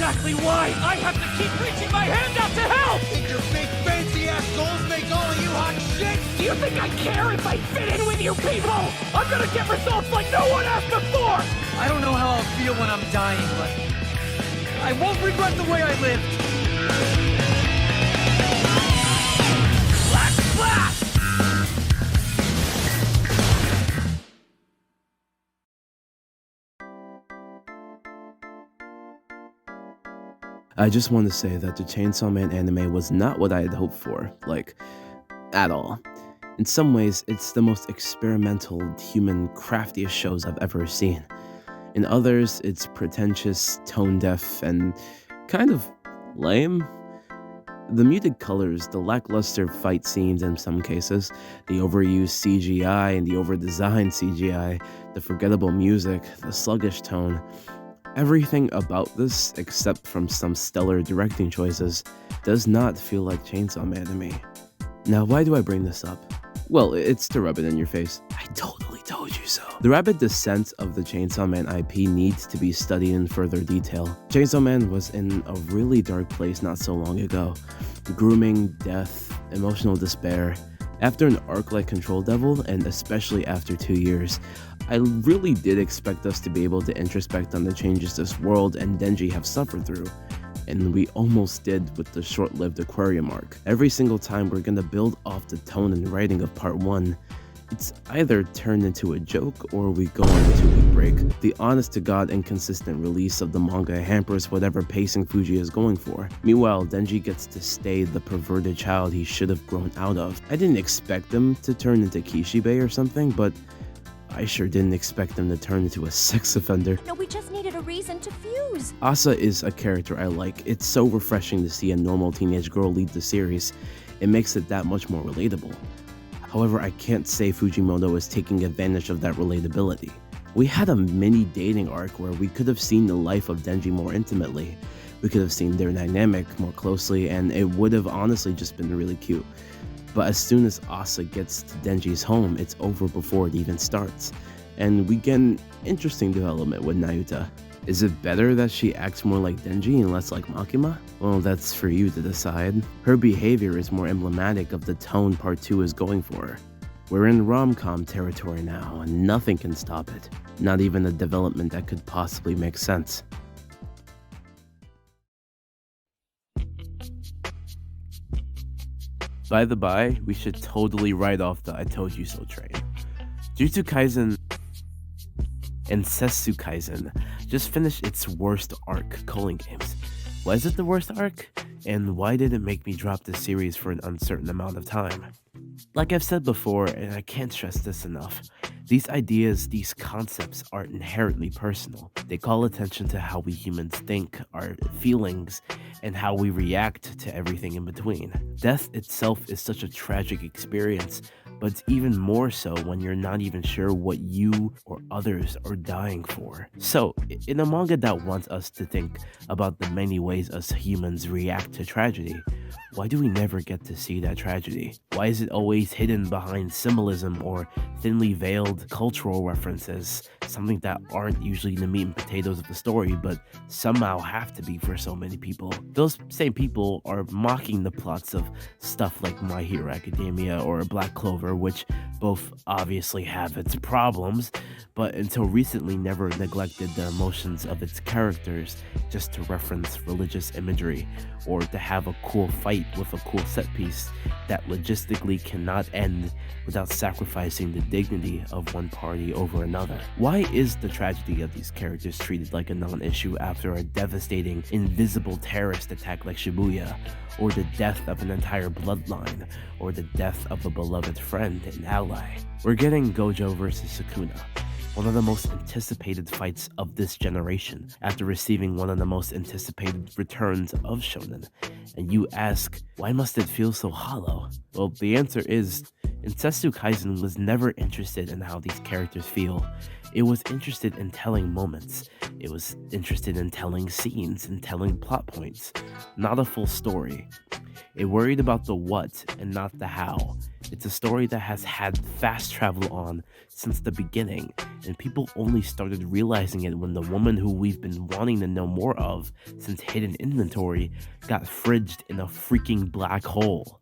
exactly why I have to keep reaching my hand out to help! Think your big fancy-ass goals make all of you hot shit? Do you think I care if I fit in with you people? I'm gonna get results like no one asked before! I don't know how I'll feel when I'm dying, but I won't regret the way I lived. Black Blast! I just want to say that the Chainsaw Man anime was not what I had hoped for, like, at all. In some ways, it's the most experimental, human, craftiest shows I've ever seen. In others, it's pretentious, tone-deaf, and kind of lame. The muted colors, the lackluster fight scenes in some cases, the overused CGI and the overdesigned CGI, the forgettable music, the sluggish tone. Everything about this, except from some stellar directing choices, does not feel like Chainsaw Man to me. Now, why do I bring this up? Well, it's to rub it in your face. I totally told you so. The rapid descent of the Chainsaw Man IP needs to be studied in further detail. Chainsaw Man was in a really dark place not so long ago. Grooming, death, emotional despair. After an arc like Control Devil, and especially after 2 years, I really did expect us to be able to introspect on the changes this world and Denji have suffered through. And we almost did with the short-lived Aquarium arc. Every single time we're gonna build off the tone and writing of part 1, it's either turned into a joke or we go on a 2-week break. The honest-to-God inconsistent release of the manga hampers whatever pacing Fuji is going for. Meanwhile, Denji gets to stay the perverted child he should have grown out of. I didn't expect him to turn into Kishibe or something, but I sure didn't expect him to turn into a sex offender. No, we just needed a reason to fuse. Asa is a character I like. It's so refreshing to see a normal teenage girl lead the series. It makes it that much more relatable. However, I can't say Fujimoto is taking advantage of that relatability. We had a mini dating arc where we could have seen the life of Denji more intimately. We could have seen their dynamic more closely, and it would have honestly just been really cute. But as soon as Asa gets to Denji's home, it's over before it even starts. And we get an interesting development with Nayuta. Is it better that she acts more like Denji and less like Makima? Well, that's for you to decide. Her behavior is more emblematic of the tone part 2 is going for. We're in rom-com territory now, and nothing can stop it. Not even a development that could possibly make sense. By the by, we should totally write off the I told you so train. Jujutsu Kaisen Incestu Kaisen just finished its worst arc, Culling Games. Was it the worst arc? And why did it make me drop this series for an uncertain amount of time? Like I've said before, and I can't stress this enough, these ideas, these concepts are inherently personal. They call attention to how we humans think, our feelings, and how we react to everything in between. Death itself is such a tragic experience, but it's even more so when you're not even sure what you or others are dying for. So, in a manga that wants us to think about the many ways us humans react to tragedy, why do we never get to see that tragedy? Why is it always hidden behind symbolism or thinly veiled cultural references, something that aren't usually the meat and potatoes of the story, but somehow have to be for so many people? Those same people are mocking the plots of stuff like My Hero Academia or Black Clover, which both obviously have its problems, but until recently never neglected the emotions of its characters just to reference religious imagery, or to have a cool fight with a cool set piece that logistically cannot end without sacrificing the dignity of one party over another. Why is the tragedy of these characters treated like a non-issue after a devastating, invisible terrorist attack like Shibuya, or the death of an entire bloodline, or the death of a beloved friend and ally? We're getting Gojo versus Sukuna, one of the most anticipated fights of this generation, after receiving one of the most anticipated returns of shonen. And you ask, why must it feel so hollow? Well, the answer is, Incestu Kaisen was never interested in how these characters feel. It was interested in telling moments. It was interested in telling scenes and telling plot points, not a full story. It worried about the what and not the how. It's a story that has had fast travel on since the beginning, and people only started realizing it when the woman who we've been wanting to know more of since Hidden Inventory got fridged in a freaking black hole.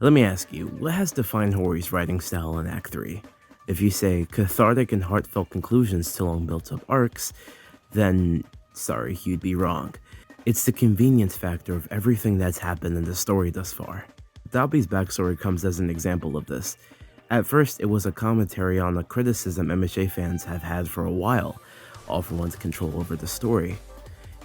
Let me ask you, what has defined Hori's writing style in Act 3? If you say cathartic and heartfelt conclusions to long built-up arcs, then sorry, you'd be wrong. It's the convenience factor of everything that's happened in the story thus far. Dabi's backstory comes as an example of this. At first, it was a commentary on the criticism MHA fans have had for a while, all for one's control over the story.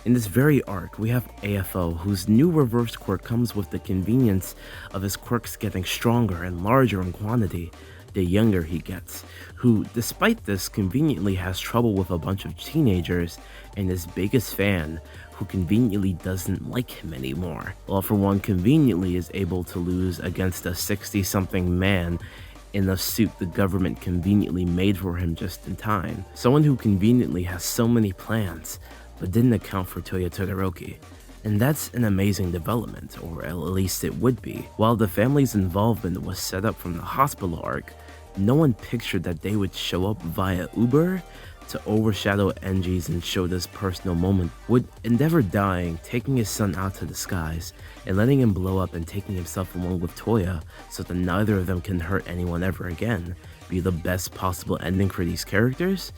In this very arc, we have AFO, whose new reverse quirk comes with the convenience of his quirks getting stronger and larger in quantity the younger he gets, who, despite this, conveniently has trouble with a bunch of teenagers, and his biggest fan, who conveniently doesn't like him anymore. All for one conveniently is able to lose against a 60-something man in a suit the government conveniently made for him just in time. Someone who conveniently has so many plans, but didn't account for Toya Todoroki. And that's an amazing development, or at least it would be. While the family's involvement was set up from the hospital arc, no one pictured that they would show up via Uber to overshadow Enji's and Shota's personal moment, with Endeavor dying, taking his son out to the skies, and letting him blow up and taking himself along with Toya so that neither of them can hurt anyone ever again, be the best possible ending for these characters?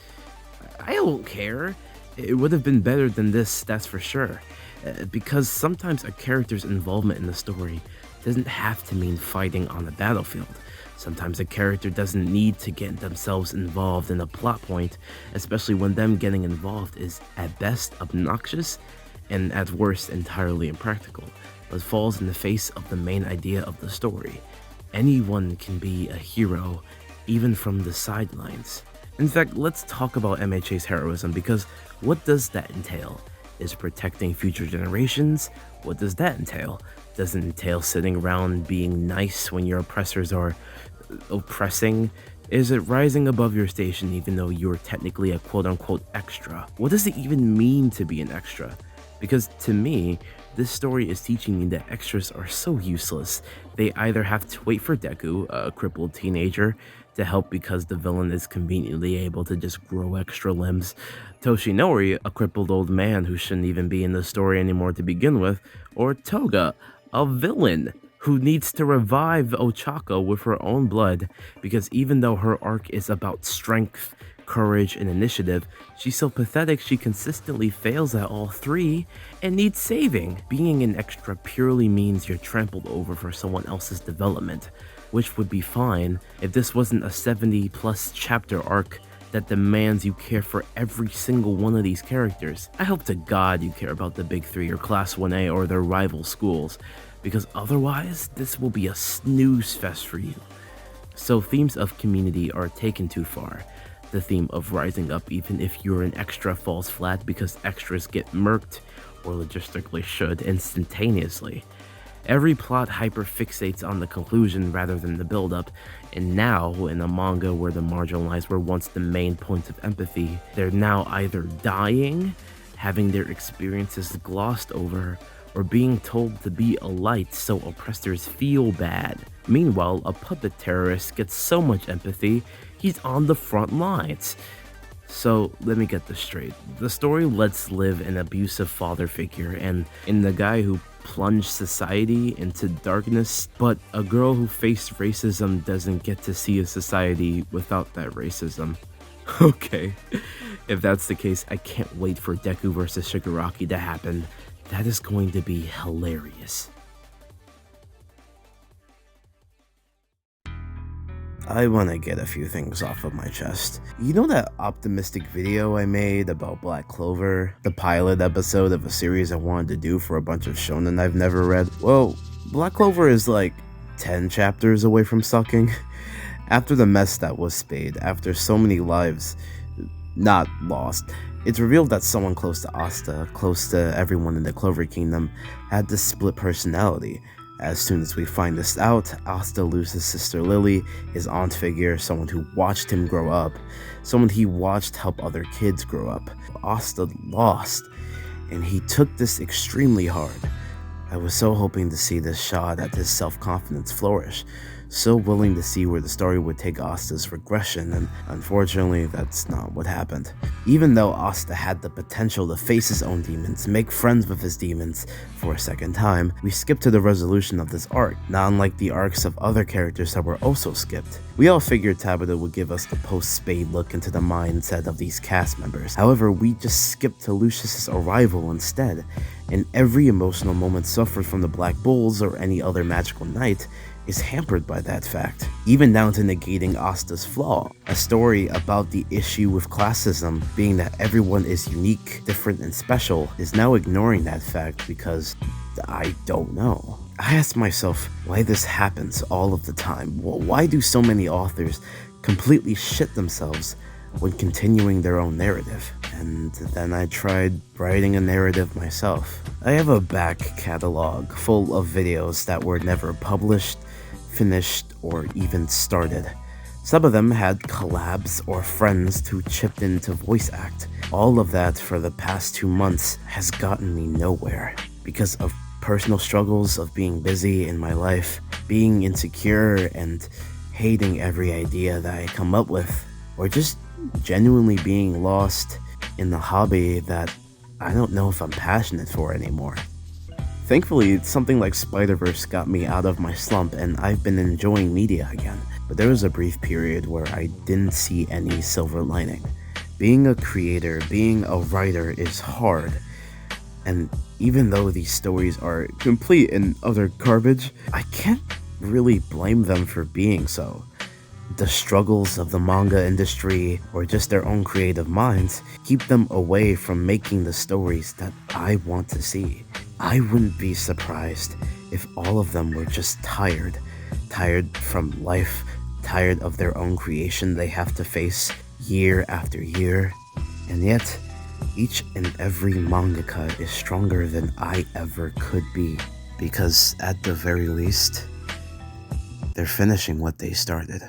I don't care. It would have been better than this, that's for sure. Because sometimes a character's involvement in the story doesn't have to mean fighting on the battlefield. Sometimes a character doesn't need to get themselves involved in a plot point, especially when them getting involved is at best obnoxious and at worst entirely impractical, but falls in the face of the main idea of the story. Anyone can be a hero, even from the sidelines. In fact, let's talk about MHA's heroism, because what does that entail? Is protecting future generations? What does that entail? Does it entail sitting around being nice when your oppressors are oppressing? Is it rising above your station even though you're technically a quote-unquote extra? What does it even mean to be an extra? Because to me, this story is teaching me that extras are so useless. They either have to wait for Deku, a crippled teenager, to help because the villain is conveniently able to just grow extra limbs, Toshinori, a crippled old man who shouldn't even be in the story anymore to begin with, or Toga, a villain who needs to revive Ochako with her own blood, because even though her arc is about strength, courage, and initiative, she's so pathetic she consistently fails at all three and needs saving. Being an extra purely means you're trampled over for someone else's development, which would be fine if this wasn't a 70+ chapter arc that demands you care for every single one of these characters. I hope to God you care about the Big Three or Class 1A or their rival schools, because otherwise this will be a snooze fest for you. So themes of community are taken too far. The theme of rising up even if you're an extra falls flat because extras get murked, or logistically should, instantaneously. Every plot hyperfixates on the conclusion rather than the build-up, and now, in a manga where the marginalized were once the main point of empathy, they're now either dying, having their experiences glossed over, or being told to be a light so oppressors feel bad. Meanwhile, a puppet terrorist gets so much empathy, he's on the front lines. So, let me get this straight. The story lets live an abusive father figure and in the guy who plunged society into darkness, but a girl who faced racism doesn't get to see a society without that racism. Okay, if that's the case, I can't wait for Deku vs Shigaraki to happen. That is going to be hilarious. I want to get a few things off of my chest. You know that optimistic video I made about Black Clover? The pilot episode of a series I wanted to do for a bunch of shonen I've never read? Well, Black Clover is like 10 chapters away from sucking. After the mess that was Spade, after so many lives not lost, it's revealed that someone close to Asta, close to everyone in the Clover Kingdom, had this split personality. As soon as we find this out, Asta loses sister Lily, his aunt figure, someone who watched him grow up, someone he watched help other kids grow up. Asta lost. and he took this extremely hard. I was so hoping to see this shot at his self-confidence flourish, so willing to see where the story would take Asta's regression, and unfortunately that's not what happened. Even though Asta had the potential to face his own demons, make friends with his demons for a second time, we skipped to the resolution of this arc, not unlike the arcs of other characters that were also skipped. We all figured Tabata would give us the post-Spade look into the mindset of these cast members. However, we just skipped to Lucius's arrival instead, and every emotional moment suffered from the Black Bulls or any other magical knight is hampered by that fact, even down to negating Asta's flaw. A story about the issue with classism being that everyone is unique, different, and special is now ignoring that fact because I don't know. I ask myself why this happens all of the time. Why do so many authors completely shit themselves when continuing their own narrative? And then I tried writing a narrative myself. I have a back catalog full of videos that were never published, finished, or even started. Some of them had collabs or friends who chipped in to voice act. All of that for the past 2 months has gotten me nowhere because of personal struggles of being busy in my life, being insecure and hating every idea that I come up with, or just genuinely being lost in the hobby that I don't know if I'm passionate for anymore. Thankfully, something like Spider-Verse got me out of my slump and I've been enjoying media again, but there was a brief period where I didn't see any silver lining. Being a creator, being a writer is hard, and even though these stories are complete and utter garbage, I can't really blame them for being so. The struggles of the manga industry or just their own creative minds keep them away from making the stories that I want to see. I wouldn't be surprised if all of them were just tired from life, tired of their own creation they have to face year after year, and yet each and every mangaka is stronger than I ever could be, because at the very least, they're finishing what they started.